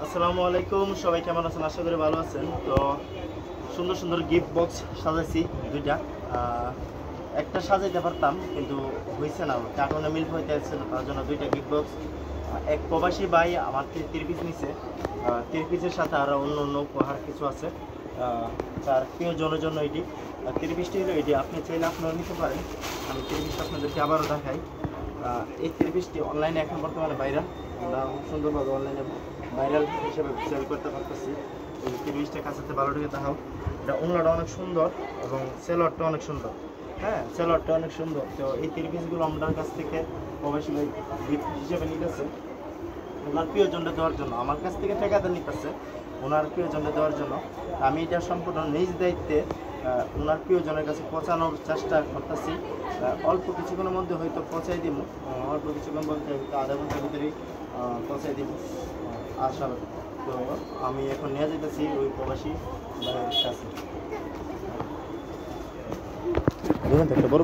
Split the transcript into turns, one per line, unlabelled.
আসসালামু আলাইকুম, সবাই কেমন আছেন? আশা করি ভালো আছেন। তো সুন্দর সুন্দর গিফট বক্স সাজাইছি দুইটা। একটা সাজাইতে পারতাম কিন্তু হয়েছে না, কার্টুনে মিল হইতে আসছে না, তার জন্য দুইটা গিফট বক্স। এক প্রবাসী ভাই আমার 3 পিস নিছে। 3 পিসের সাথে আরও অন্য অন্য উপহার কিছু আছে তার প্রিয়জনের জন্য। এটি 3 পিসটি হলো এটি, আপনি চাইলে আপনারা নিতে পারেন। আমি 3 পিসটা আপনাদেরকে আবারও দেখাই। এই 3 পিসটি অনলাইনে এখন বর্তমানে ভাইরাল। আমরা খুব সুন্দরভাবে অনলাইনে ভাইরাল হিসেবে সেল করতে পারতেছি। এই 3 পিসটা কাছাতে ভালো টাকা দেখাও। এটা ওনাটা অনেক সুন্দর এবং সেলরটা অনেক সুন্দর। হ্যাঁ, সেলরটা অনেক সুন্দর। তো এই 3 পিসগুলো আমার কাছ থেকে প্রবাসী ভাই গিফট হিসেবে নিতেছে ওনার প্রিয়জনটা দেওয়ার জন্য। আমার কাছ থেকে টাকাটা নিতেছে ওনার প্রিয়জনটা দেওয়ার জন্য। আমি এটা সম্পূর্ণ নিজ দায়িত্বে ওনার প্রিয়জনের কাছে পৌঁছানোর চেষ্টা করতেছি। অল্প কিছুক্ষণের মধ্যে হয়তো পৌঁছাই দিব, অল্প কিছুক্ষণ বলতে হয়তো আধা ঘন্টার ভিতরেই পৌঁছাই দিব আশা। তো আমি এখন নিয়ে যেতেছি ওই প্রবাসী কাছে। বড়